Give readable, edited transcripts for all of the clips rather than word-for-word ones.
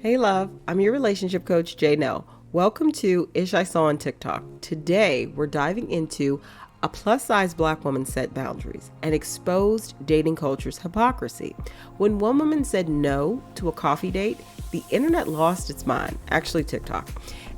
Hey love, I'm your relationship coach, Janelle. Welcome to Ish I Saw on TikTok. Today, we're diving into a plus-size black woman set boundaries and exposed dating culture's hypocrisy. When one woman said no to a coffee date, the internet lost its mind, actually TikTok.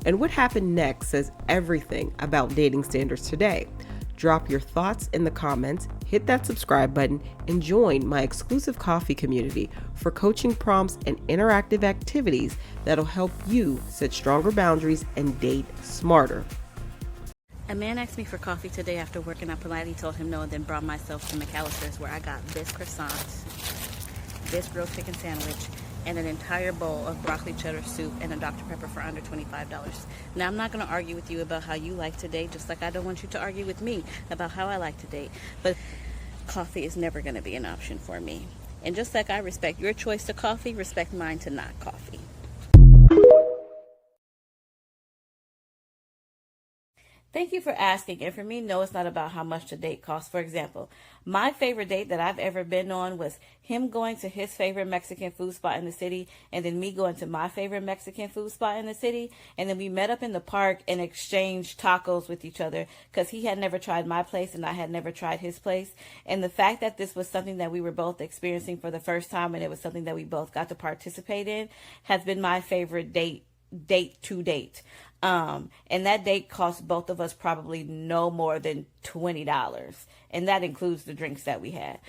And what happened next says everything about dating standards today. Drop your thoughts in the comments, hit that subscribe button, and join my exclusive coffee community for coaching prompts and interactive activities that'll help you set stronger boundaries and date smarter. A man asked me for coffee today after work, and I politely told him no and then brought myself to McAllister's, where I got this croissant, this grilled chicken sandwich, and an entire bowl of broccoli cheddar soup and a Dr. Pepper for under $25. Now, I'm not going to argue with you about how you like to date, just like I don't want you to argue with me about how I like to date. But coffee is never going to be an option for me. And just like I respect your choice to coffee, respect mine to not coffee. Thank you for asking. And for me, no, it's not about how much the date costs. For example, my favorite date that I've ever been on was him going to his favorite Mexican food spot in the city, and then me going to my favorite Mexican food spot in the city. And then we met up in the park and exchanged tacos with each other because he had never tried my place and I had never tried his place. And the fact that this was something that we were both experiencing for the first time, and it was something that we both got to participate in, has been my favorite date to date. And that date cost both of us probably no more than $20. And that includes the drinks that we had.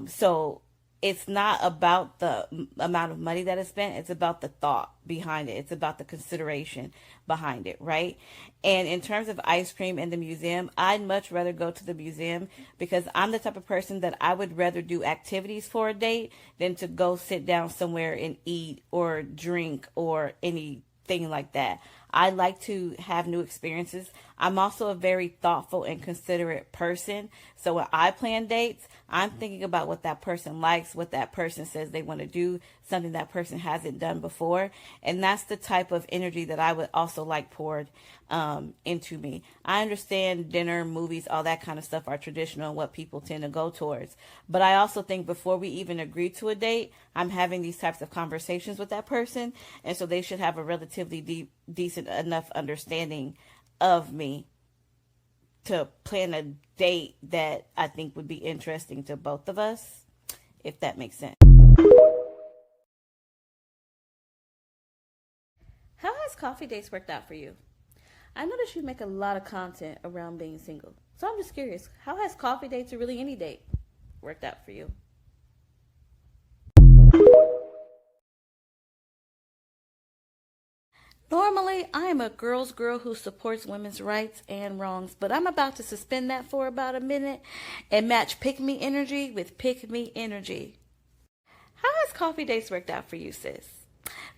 So it's not about the amount of money that is spent. It's about the thought behind it. It's about the consideration behind it, right? And in terms of ice cream and the museum, I'd much rather go to the museum because I'm the type of person that I would rather do activities for a date than to go sit down somewhere and eat or drink or anything like that. I like to have new experiences. I'm also a very thoughtful and considerate person. So when I plan dates, I'm thinking about what that person likes, what that person says they want to do, something that person hasn't done before. And that's the type of energy that I would also like poured into me. I understand dinner, movies, all that kind of stuff are traditional and what people tend to go towards. But I also think before we even agree to a date, I'm having these types of conversations with that person. And so they should have a relatively decent enough understanding of me to plan a date that I think would be interesting to both of us, if that makes sense. How has coffee dates worked out for you? I noticed you make a lot of content around being single. So I'm just curious, how has coffee dates or really any date worked out for you? Normally, I am a girl's girl who supports women's rights and wrongs, but I'm about to suspend that for about a minute and match pick me energy with pick me energy. How has coffee dates worked out for you, sis?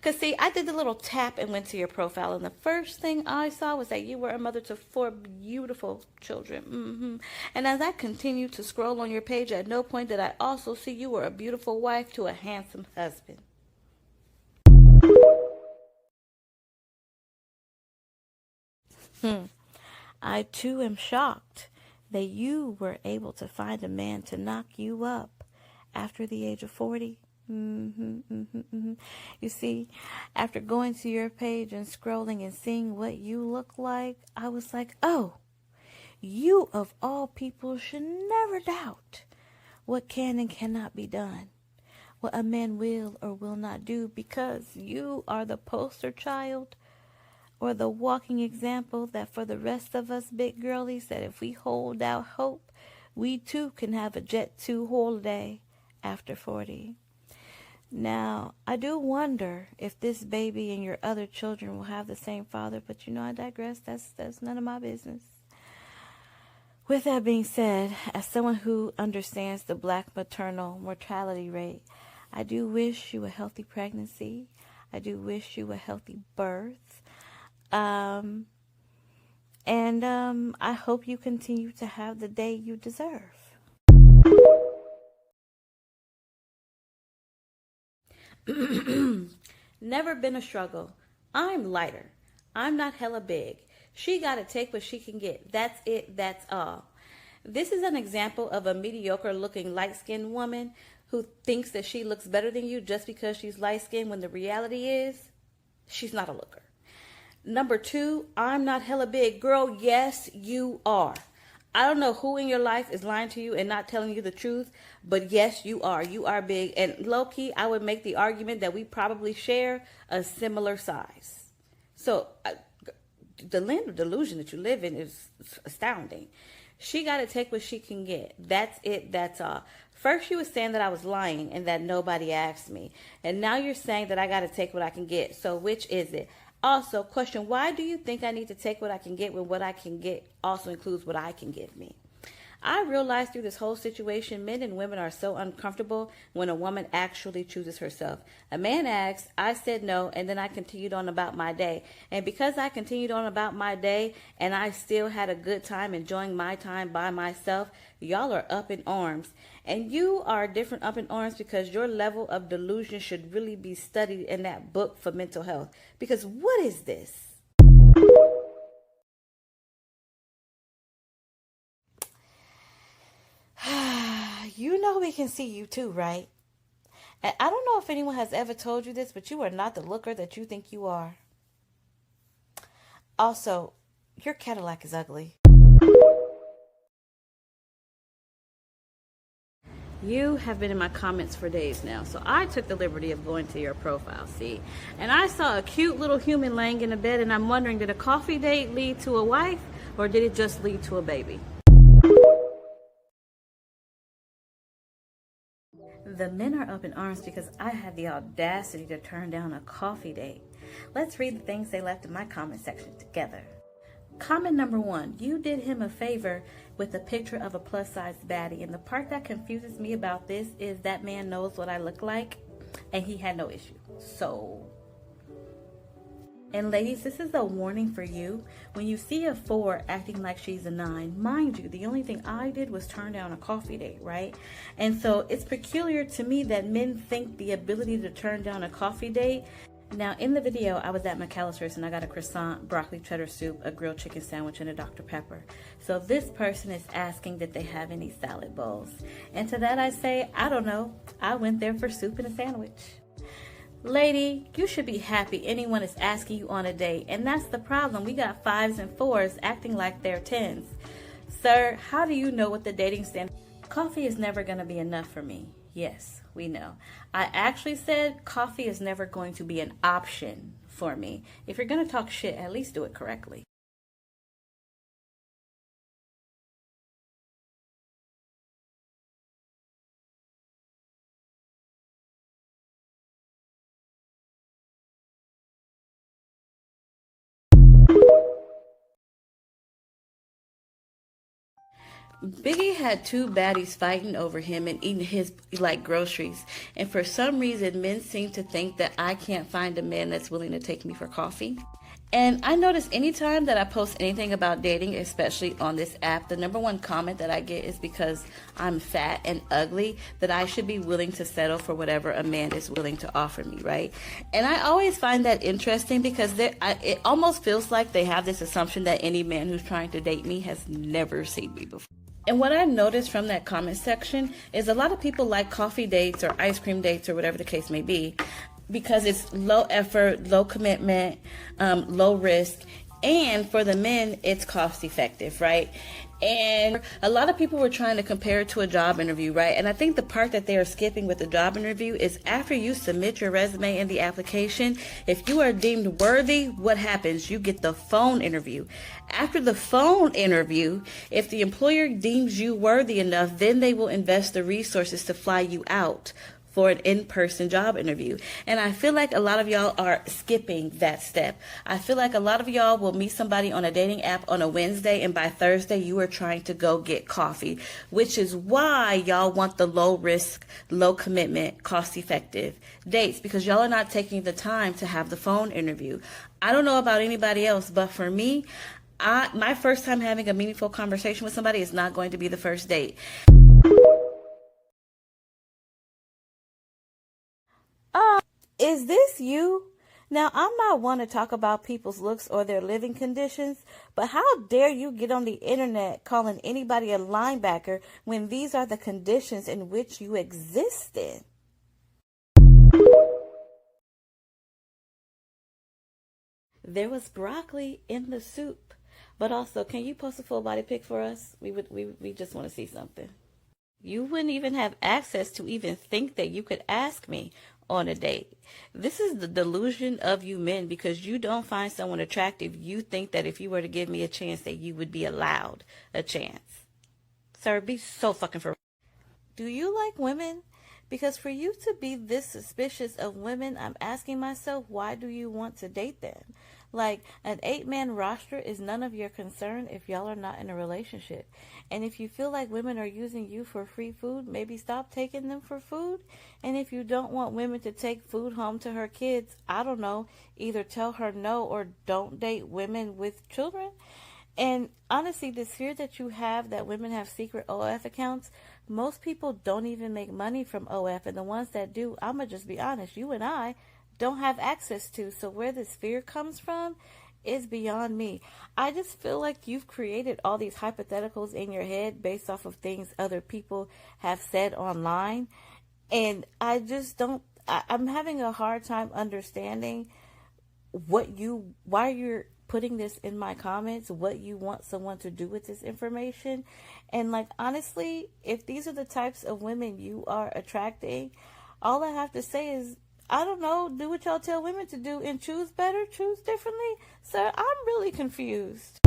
Because, see, I did the little tap and went to your profile, and the first thing I saw was that you were a mother to 4 beautiful children. And as I continued to scroll on your page, at no point did I also see you were a beautiful wife to a handsome husband. I too am shocked that you were able to find a man to knock you up after the age of 40. You see, after going to your page and scrolling and seeing what you look like, I was like, oh, you of all people should never doubt what can and cannot be done, what a man will or will not do, because you are the poster child or the walking example that for the rest of us big girlies, that if we hold out hope, we too can have a Jet 2 holiday after 40. Now, I do wonder if this baby and your other children will have the same father, but I digress. That's none of my business. With that being said, as someone who understands the black maternal mortality rate, I do wish you a healthy pregnancy. I do wish you a healthy birth. I hope you continue to have the day you deserve. Never been a struggle. I'm lighter. I'm not hella big. She gotta take what she can get. That's it. That's all. This is an example of a mediocre looking light-skinned woman who thinks that she looks better than you just because she's light-skinned when the reality is she's not a looker. Number 2, I'm not hella big. Girl, yes, you are. I don't know who in your life is lying to you and not telling you the truth, but yes, you are. You are big. And low-key, I would make the argument that we probably share a similar size. So the land of delusion that you live in is astounding. She got to take what she can get. That's it. That's all. First, you were saying that I was lying and that nobody asked me. And now you're saying that I got to take what I can get. So which is it? Also, question, why do you think I need to take what I can get when what I can get also includes what I can give me? I realized through this whole situation, men and women are so uncomfortable when a woman actually chooses herself. A man asked, I said no, and then I continued on about my day. And because I continued on about my day and I still had a good time enjoying my time by myself, y'all are up in arms. And you are different up in arms because your level of delusion should really be studied in that book for mental health. Because what is this? You know we can see you too, right? And I don't know if anyone has ever told you this, but you are not the looker that you think you are. Also, your Cadillac is ugly. You have been in my comments for days now, so I took the liberty of going to your profile, see? And I saw a cute little human laying in a bed, and I'm wondering, did a coffee date lead to a wife, or did it just lead to a baby? The men are up in arms because I had the audacity to turn down a coffee date. Let's read the things they left in my comment section together. Comment number 1, you did him a favor with a picture of a plus-size baddie. And the part that confuses me about this is that man knows what I look like, and he had no issue. So... And ladies, this is a warning for you. When you see a 4 acting like she's a 9, mind you, the only thing I did was turn down a coffee date, right? And so it's peculiar to me that men think the ability to turn down a coffee date. Now, in the video, I was at McAllister's and I got a croissant, broccoli cheddar soup, a grilled chicken sandwich, and a Dr. Pepper. So this person is asking that they have any salad bowls. And to that I say, I don't know. I went there for soup and a sandwich. Lady, you should be happy anyone is asking you on a date. And that's the problem. We got 5s and 4s acting like they're 10s. Sir, how do you know what the dating standard? Coffee is never going to be enough for me. Yes, we know. I actually said coffee is never going to be an option for me. If you're going to talk shit, at least do it correctly. Biggie had 2 baddies fighting over him and eating his like groceries. And for some reason, men seem to think that I can't find a man that's willing to take me for coffee. And I notice anytime that I post anything about dating, especially on this app, the number 1 comment that I get is because I'm fat and ugly, that I should be willing to settle for whatever a man is willing to offer me, right? And I always find that interesting because it almost feels like they have this assumption that any man who's trying to date me has never seen me before. And what I noticed from that comment section is a lot of people like coffee dates or ice cream dates or whatever the case may be because it's low effort, low commitment, low risk. And for the men, it's cost effective, right? And a lot of people were trying to compare it to a job interview, right? And I think the part that they are skipping with the job interview is after you submit your resume and the application, if you are deemed worthy, what happens? You get the phone interview. After the phone interview, if the employer deems you worthy enough, then they will invest the resources to fly you out for an in-person job interview. And I feel like a lot of y'all are skipping that step. I feel like a lot of y'all will meet somebody on a dating app on a Wednesday, and by Thursday you are trying to go get coffee, which is why y'all want the low risk, low commitment, cost effective dates, because y'all are not taking the time to have the phone interview. I don't know about anybody else, but for me, my first time having a meaningful conversation with somebody is not going to be the first date. Is this you? Now, I'm not one to talk about people's looks or their living conditions, but how dare you get on the internet calling anybody a linebacker when these are the conditions in which you exist in? There was broccoli in the soup, but also, can you post a full body pic for us? We just want to see something. You wouldn't even have access to even think that you could ask me on a date. This is the delusion of you men, because you don't find someone attractive. You think that if you were to give me a chance that you would be allowed a chance. Sir, be so fucking for. Do you like women? Because for you to be this suspicious of women, I'm asking myself, why do you want to date them? Like, an 8-man roster is none of your concern if y'all are not in a relationship. And if you feel like women are using you for free food, maybe stop taking them for food. And if you don't want women to take food home to her kids, I don't know, either tell her no or don't date women with children. And honestly, this fear that you have that women have secret OF accounts, most people don't even make money from OF. And the ones that do, I'm going to just be honest, you and I don't have access to. So where this fear comes from is beyond me. I just feel like you've created all these hypotheticals in your head based off of things other people have said online. And I just don't, I'm having a hard time understanding why you're putting this in my comments, what you want someone to do with this information. And like, honestly, if these are the types of women you are attracting, all I have to say is, I don't know, do what y'all tell women to do and choose better, choose differently. Sir, I'm really confused.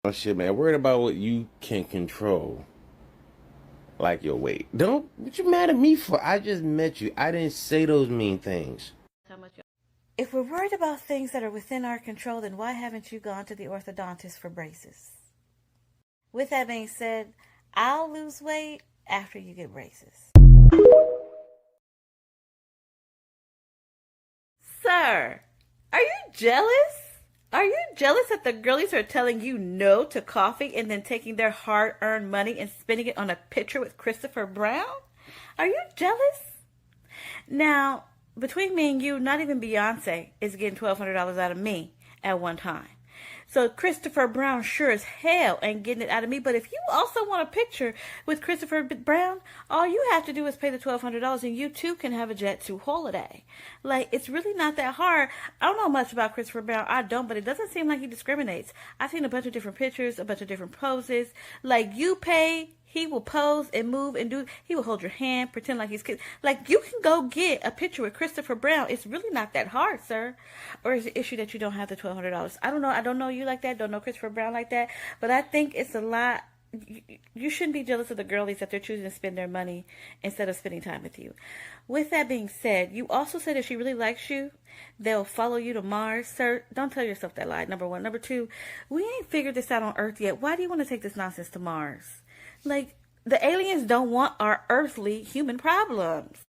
Oh shit, man. Worried about what you can control. Like your weight. What you mad at me for? I just met you. I didn't say those mean things. If we're worried about things that are within our control, then why haven't you gone to the orthodontist for braces? With that being said, I'll lose weight after you get braces. Sir, are you jealous? Are you jealous that the girlies are telling you no to coffee and then taking their hard-earned money and spending it on a picture with Christopher Brown? Are you jealous? Now, between me and you, not even Beyonce is getting $1,200 out of me at one time. So Christopher Brown sure as hell ain't getting it out of me. But if you also want a picture with Christopher Brown, all you have to do is pay the $1,200 and you too can have a jet to holiday. Like, it's really not that hard. I don't know much about Christopher Brown. I don't, but it doesn't seem like he discriminates. I've seen a bunch of different pictures, a bunch of different poses. Like, you pay, he will pose and move and do. He will hold your hand, pretend like he's kidding. Like, you can go get a picture with Christopher Brown. It's really not that hard, sir. Or is the issue that you don't have the $1,200? I don't know. I don't know you like that. Don't know Christopher Brown like that. But I think it's a lot. You shouldn't be jealous of the girlies that they're choosing to spend their money instead of spending time with you. With that being said, you also said if she really likes you, they'll follow you to Mars. Sir, don't tell yourself that lie, number one. Number two, we ain't figured this out on Earth yet. Why do you want to take this nonsense to Mars? Like, the aliens don't want our earthly human problems.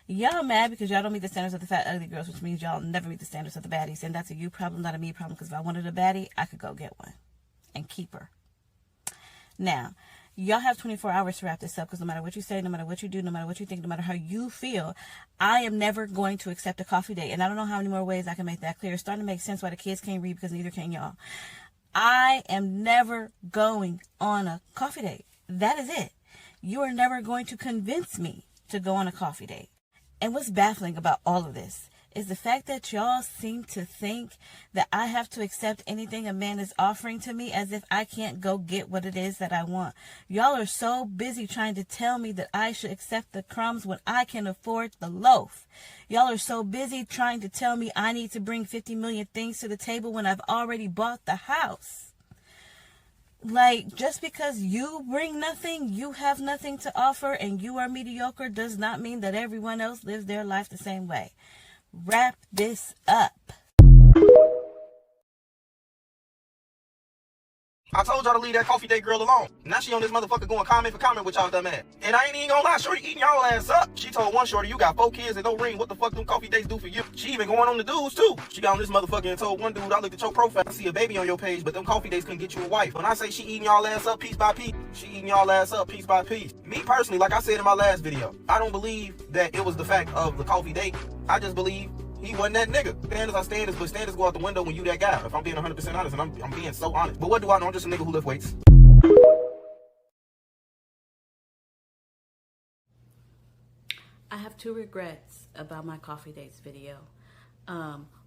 Y'all mad because y'all don't meet the standards of the fat, ugly girls, which means y'all never meet the standards of the baddies. And that's a you problem, not a me problem, because if I wanted a baddie, I could go get one and keep her. Now, y'all have 24 hours to wrap this up, because no matter what you say, no matter what you do, no matter what you think, no matter how you feel, I am never going to accept a coffee date. And I don't know how many more ways I can make that clear. It's starting to make sense why the kids can't read, because neither can y'all. I am never going on a coffee date. That is it. You are never going to convince me to go on a coffee date. And what's baffling about all of this is the fact that y'all seem to think that I have to accept anything a man is offering to me as if I can't go get what it is that I want. Y'all are so busy trying to tell me that I should accept the crumbs when I can afford the loaf. Y'all are so busy trying to tell me I need to bring 50 million things to the table when I've already bought the house. Like, just because you bring nothing, you have nothing to offer, and you are mediocre does not mean that everyone else lives their life the same way. Wrap this up. I told y'all to leave that coffee date girl alone. Now she on this motherfucker going comment for comment with y'all dumb ass. And I ain't even gonna lie, shorty eating y'all ass up. She told one shorty, you got 4 kids and no ring. What the fuck them coffee dates do for you? She even going on the dudes too. She got on this motherfucker and told one dude, I looked at your profile, I see a baby on your page, but them coffee dates couldn't get you a wife. When I say she eating y'all ass up piece by piece, she eating y'all ass up piece by piece. Me personally, like I said in my last video, I don't believe that it was the fact of the coffee date. I just believe he wasn't that nigga. Standards are standards, but standards go out the window when you that guy. If I'm being 100% honest, and I'm being so honest. But what do I know? I'm just a nigga who lift weights. I have 2 regrets about my coffee dates video.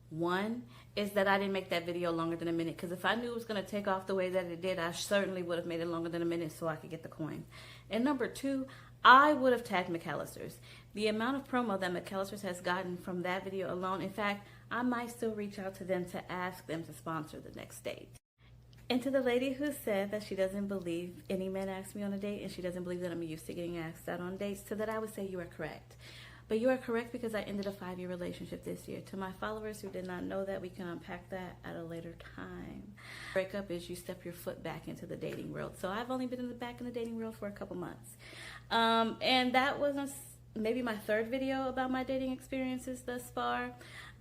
One is that I didn't make that video longer than a minute, because if I knew it was going to take off the way that it did, I certainly would have made it longer than a minute so I could get the coin. And number 2, I would have tagged McAllister's. The amount of promo that McAllister's has gotten from that video alone, in fact, I might still reach out to them to ask them to sponsor the next date. And to the lady who said that she doesn't believe any man asks me on a date, and she doesn't believe that I'm used to getting asked out on dates, to that I would say you are correct. But you are correct, because I ended a 5-year relationship this year. To my followers who did not know that, we can unpack that at a later time. Breakup is you step your foot back into the dating world. So I've only been back in the dating world for a couple months. And that was maybe my 3rd video about my dating experiences thus far.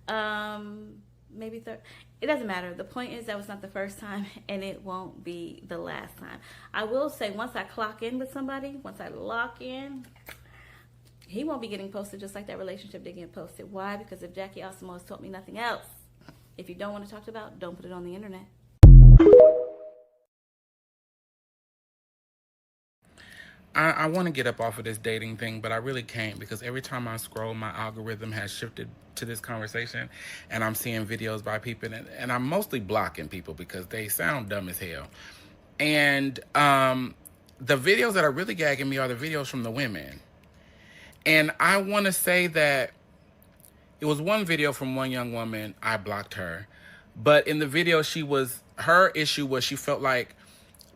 Maybe 3rd. It doesn't matter. The point is that was not the first time, and it won't be the last time. I will say, once I clock in with somebody, once I lock in, he won't be getting posted just like that relationship did get posted. Why? Because if Jackie Osimo has taught me nothing else, if you don't want to talk about, don't put it on the internet. I want to get up off of this dating thing, but I really can't, because every time I scroll, my algorithm has shifted to this conversation, and I'm seeing videos by people, and I'm mostly blocking people because they sound dumb as hell. And the videos that are really gagging me are the videos from the women. And I want to say that it was one video from one young woman, I blocked her. But in the video, her issue was she felt like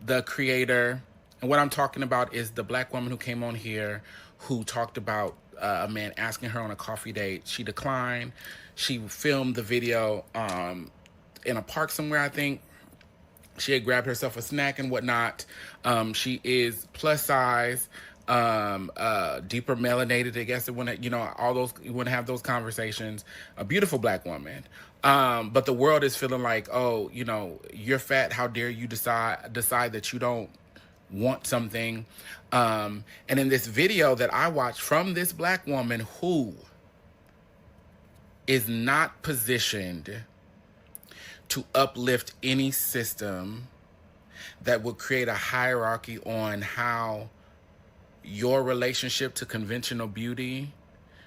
the creator, and what I'm talking about is the black woman who came on here who talked about a man asking her on a coffee date. She declined. She filmed the video in a park somewhere, I think. She had grabbed herself a snack and whatnot. She is plus size. Deeper melanated, I guess, all those, you want to have those conversations. A beautiful black woman. But the world is feeling like, oh, you're fat. How dare you decide that you don't want something. And in this video that I watched from this black woman who is not positioned to uplift any system that would create a hierarchy on how your relationship to conventional beauty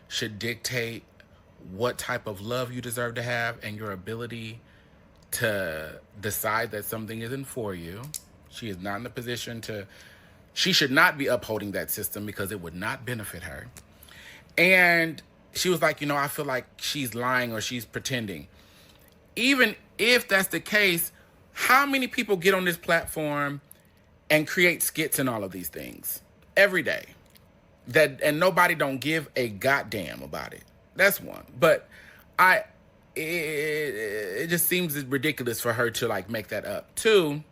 should dictate what type of love you deserve to have and your ability to decide that something isn't for you. She is not in a position she should not be upholding that system because it would not benefit her. And she was like, I feel like she's lying or she's pretending. Even if that's the case, how many people get on this platform and create skits and all of these things every day and nobody don't give a goddamn about it? That's one. But it just seems ridiculous for her to make that up. 2,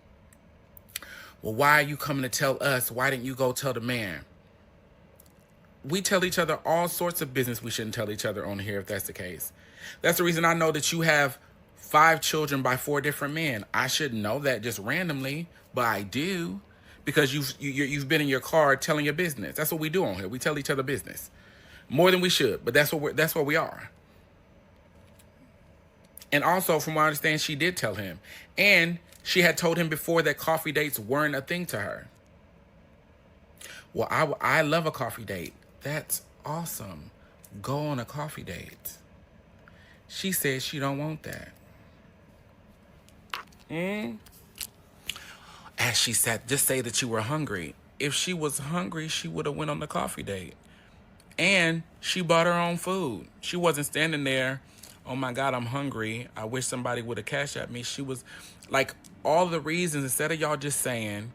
well, why are you coming to tell us? Why didn't you go tell the man? We tell each other all sorts of business we shouldn't tell each other on here if that's the case. That's the reason I know that you have 5 children by 4 different men. I shouldn't know that just randomly, but I do, because you've been in your car telling your business. That's what we do on here. We tell each other business more than we should, but that's what we are. And also, from what I understand, she did tell him, and she had told him before that coffee dates weren't a thing to her. Well, I love a coffee date. That's awesome. Go on a coffee date. She said she don't want that. As she said, just say that you were hungry. If she was hungry, she would have went on the coffee date. And she bought her own food. She wasn't standing there, oh my God, I'm hungry. I wish somebody would have cashed at me. She was like, all the reasons, instead of y'all just saying,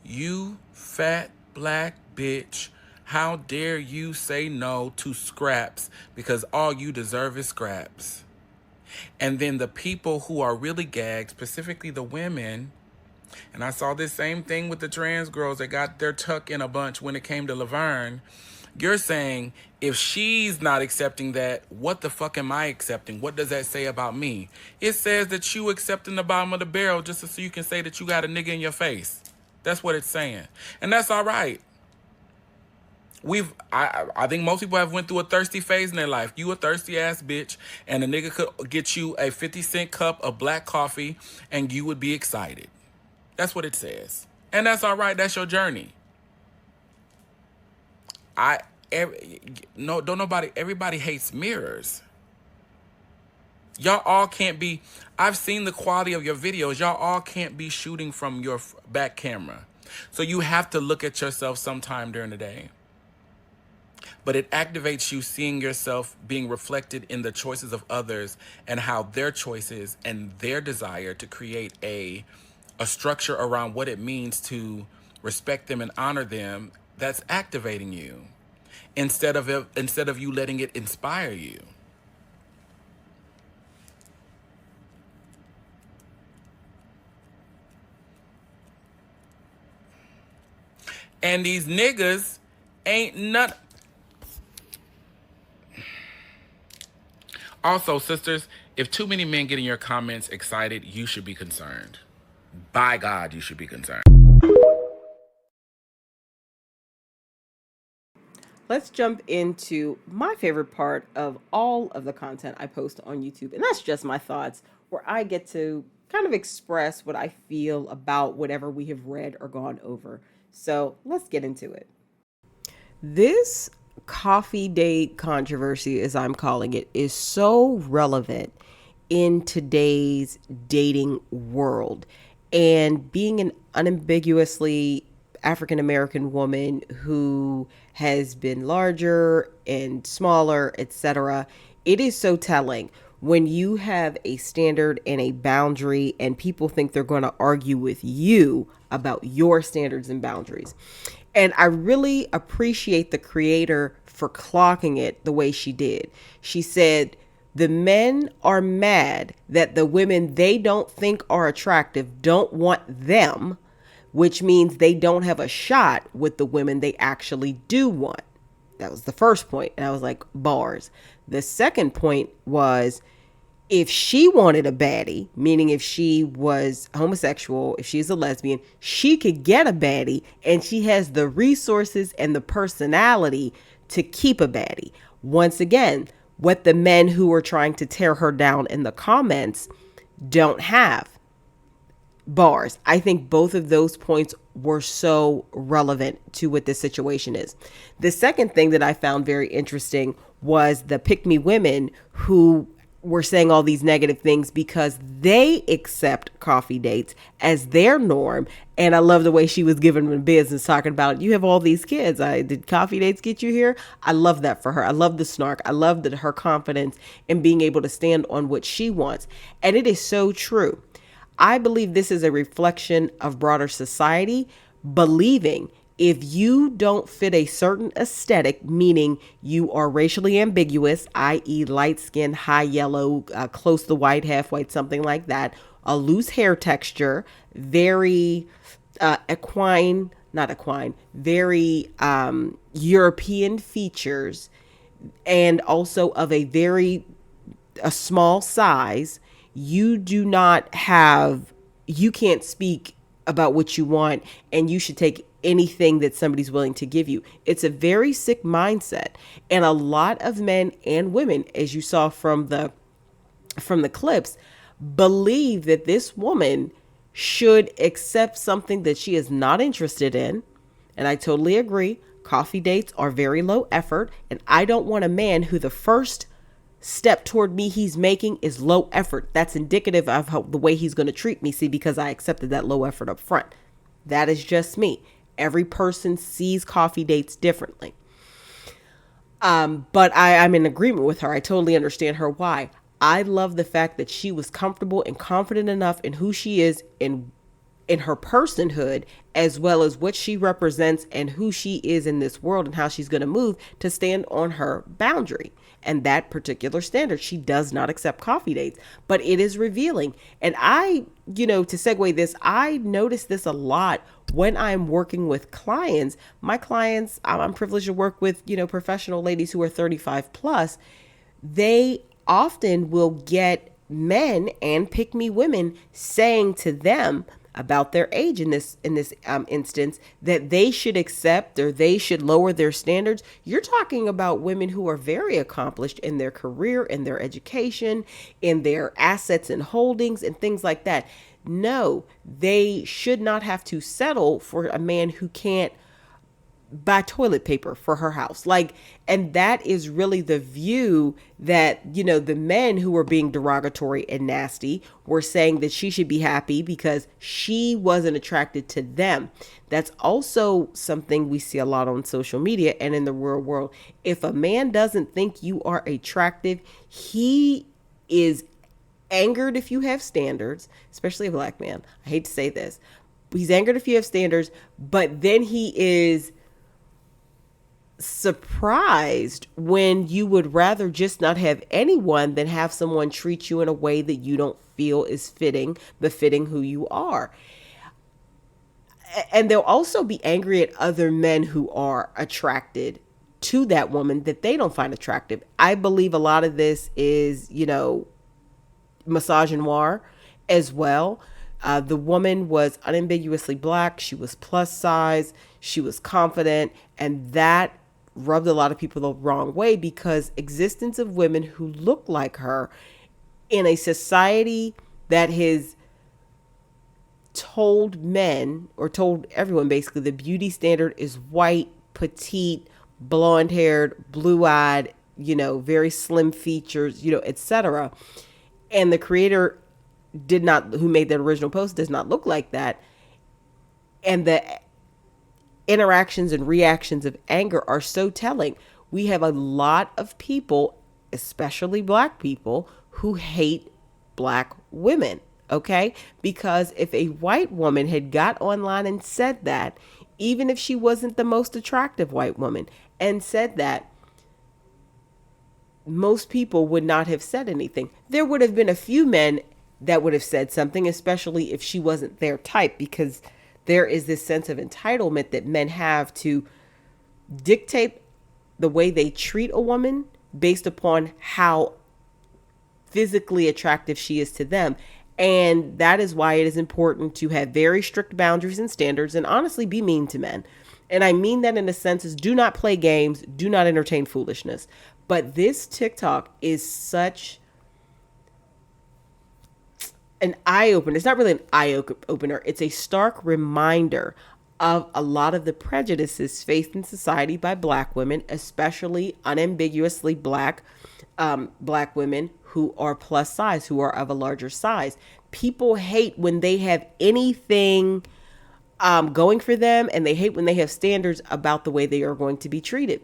you fat black bitch, how dare you say no to scraps because all you deserve is scraps. And then the people who are really gagged, specifically the women, And I saw this same thing with the trans girls that got their tuck in a bunch when it came to Laverne. You're saying, if she's not accepting that, what the fuck am I accepting? What does that say about me? It says that you accepting the bottom of the barrel just so you can say that you got a nigga in your face. That's what it's saying. And that's all right. I think most people have went through a thirsty phase in their life. You a thirsty ass bitch, and a nigga could get you a 50-cent cup of black coffee and you would be excited. That's what it says. And that's all right. That's your journey. Everybody hates mirrors. Y'all all can't be, I've seen the quality of your videos. Y'all all can't be shooting from your back camera. So you have to look at yourself sometime during the day. But it activates you seeing yourself being reflected in the choices of others and how their choices and their desire to create a structure around what it means to respect them and honor them, that's activating you instead of you letting it inspire you. And these niggas ain't none. Also, sisters, if too many men get in your comments excited, you should be concerned. By God, you should be concerned. Let's jump into my favorite part of all of the content I post on YouTube. And that's just my thoughts, where I get to kind of express what I feel about whatever we have read or gone over. So let's get into it. This coffee date controversy, as I'm calling it, is so relevant in today's dating world. And being an unambiguously African American woman who has been larger and smaller, etc., it is so telling when you have a standard and a boundary and people think they're going to argue with you about your standards and boundaries. And I really appreciate the creator for clocking it the way she did. She said, the men are mad that the women they don't think are attractive don't want them, which means they don't have a shot with the women they actually do want. That was the first point. And I was like, bars. The second point was, if she wanted a baddie, meaning if she was homosexual, if she's a lesbian, she could get a baddie, and she has the resources and the personality to keep a baddie. Once again, what the men who are trying to tear her down in the comments don't have. Bars. I think both of those points were so relevant to what this situation is. The second thing that I found very interesting was the pick-me women who were saying all these negative things because they accept coffee dates as their norm. And I love the way she was giving them business, talking about, you have all these kids. Did coffee dates get you here? I love that for her. I love the snark. I love her confidence in being able to stand on what she wants. And it is so true. I believe this is a reflection of broader society, believing if you don't fit a certain aesthetic, meaning you are racially ambiguous, i.e. light skin, high yellow, close to white, half white, something like that, a loose hair texture, very very European features, and also of a small size, you can't speak about what you want, and you should take anything that somebody's willing to give you. It's a very sick mindset. And a lot of men and women, as you saw from the clips, believe that this woman should accept something that she is not interested in. And I totally agree. Coffee dates are very low effort. And I don't want a man who the first step toward me he's making is low effort. That's indicative of the way he's going to treat me. See, because I accepted that low effort up front. That is just me. Every person sees coffee dates differently. But I'm in agreement with her. I totally understand her why. I love the fact that she was comfortable and confident enough in who she is and in her personhood, as well as what she represents and who she is in this world and how she's going to move, to stand on her boundary and that particular standard. She does not accept coffee dates, but it is revealing. And I, to segue this, I notice this a lot when I'm working with clients. My clients, I'm privileged to work with, professional ladies who are 35 plus. They often will get men and pick me women saying to them about their age in this instance, that they should accept or they should lower their standards. You're talking about women who are very accomplished in their career, in their education, in their assets and holdings and things like that. No, they should not have to settle for a man who can't buy toilet paper for her house. And that is really the view that, the men who were being derogatory and nasty were saying that she should be happy because she wasn't attracted to them. That's also something we see a lot on social media and in the real world. If a man doesn't think you are attractive, he is angered if you have standards, especially a black man. I hate to say this. He's angered if you have standards, but then he is surprised when you would rather just not have anyone than have someone treat you in a way that you don't feel is befitting who you are. And they'll also be angry at other men who are attracted to that woman that they don't find attractive. I believe a lot of this is, misogynoir as well. The woman was unambiguously black. She was plus size. She was confident. And that rubbed a lot of people the wrong way, because existence of women who look like her in a society that has told men, or told everyone basically, the beauty standard is white, petite, blonde haired, blue eyed, very slim features, etc. And the creator who made that original post does not look like that. And the interactions and reactions of anger are so telling. We have a lot of people, especially black people, who hate black women. Okay? Because if a white woman had got online and said that, even if she wasn't the most attractive white woman, and said that, most people would not have said anything. There would have been a few men that would have said something, especially if she wasn't their type, because there is this sense of entitlement that men have to dictate the way they treat a woman based upon how physically attractive she is to them. And that is why it is important to have very strict boundaries and standards, and honestly be mean to men. And I mean that in a sense is, do not play games, do not entertain foolishness. But this TikTok is such an eye-opener. It's not really an eye-opener. It's a stark reminder of a lot of the prejudices faced in society by black women, especially unambiguously black women who are plus size, who are of a larger size. People hate when they have anything going for them, and they hate when they have standards about the way they are going to be treated.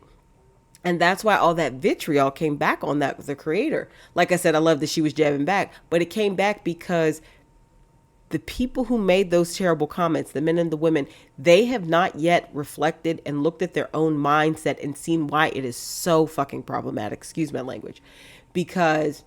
And that's why all that vitriol came back on that with the creator. Like I said, I love that she was jabbing back, but it came back because the people who made those terrible comments, the men and the women, they have not yet reflected and looked at their own mindset and seen why it is so fucking problematic. Excuse my language. Because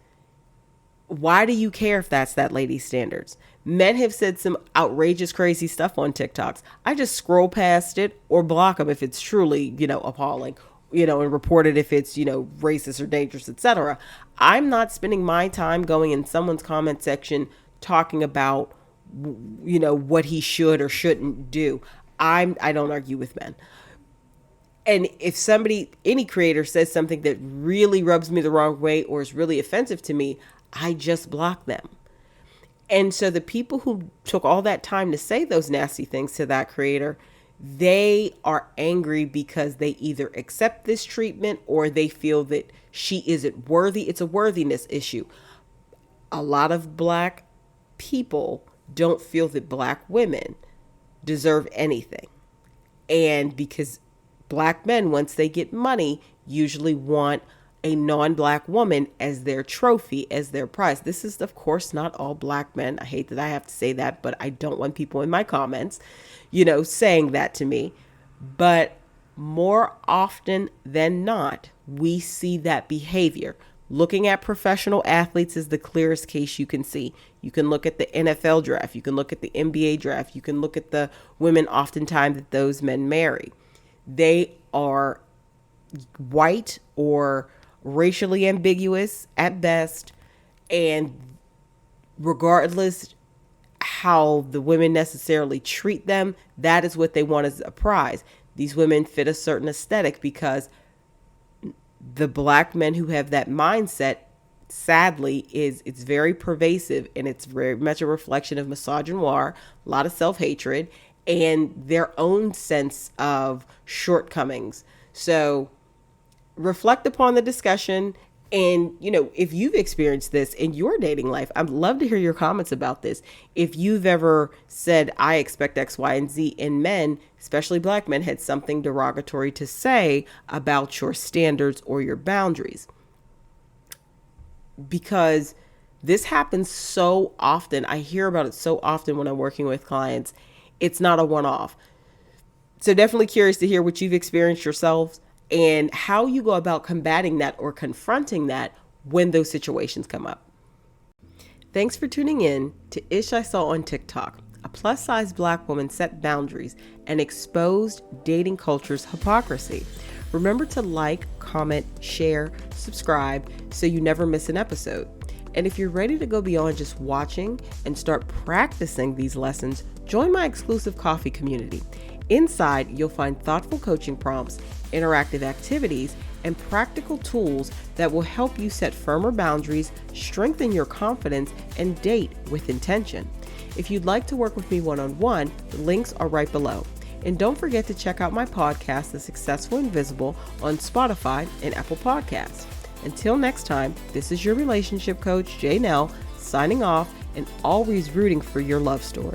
why do you care if that's that lady's standards? Men have said some outrageous, crazy stuff on TikToks. I just scroll past it or block them if it's truly, appalling. And report it if it's, racist or dangerous, etc. I'm not spending my time going in someone's comment section talking about, what he should or shouldn't do. I don't argue with men. And if any creator says something that really rubs me the wrong way or is really offensive to me, I just block them. And so the people who took all that time to say those nasty things to that creator, they are angry because they either accept this treatment or they feel that she isn't worthy. It's a worthiness issue. A lot of black people don't feel that black women deserve anything. And because black men, once they get money, usually want a non-black woman as their trophy, as their prize. This is, of course, not all black men. I hate that I have to say that, but I don't want people in my comments, saying that to me. But more often than not, we see that behavior. Looking at professional athletes is the clearest case you can see. You can look at the NFL draft. You can look at the NBA draft. You can look at the women oftentimes that those men marry. They are white or racially ambiguous at best, and regardless how the women necessarily treat them, that is what they want as a prize. These women fit a certain aesthetic because the black men who have that mindset, sadly, it's very pervasive, and it's very much a reflection of misogynoir, a lot of self-hatred, and their own sense of shortcomings. So reflect upon the discussion. And, if you've experienced this in your dating life, I'd love to hear your comments about this. If you've ever said, I expect X, Y, and Z, and men, especially black men, had something derogatory to say about your standards or your boundaries. Because this happens so often. I hear about it so often when I'm working with clients. It's not a one-off. So definitely curious to hear what you've experienced yourselves and how you go about combating that or confronting that when those situations come up. Thanks for tuning in to Ish I Saw on TikTok. A plus-size black woman set boundaries and exposed dating culture's hypocrisy. Remember to like, comment, share, subscribe so you never miss an episode. And if you're ready to go beyond just watching and start practicing these lessons, join my exclusive coffee community. Inside, you'll find thoughtful coaching prompts, interactive activities, and practical tools that will help you set firmer boundaries, strengthen your confidence, and date with intention. If you'd like to work with me one-on-one, the links are right below. And don't forget to check out my podcast, The Successful Invisible, on Spotify and Apple Podcasts. Until next time, this is your relationship coach, Janelle, signing off and always rooting for your love story.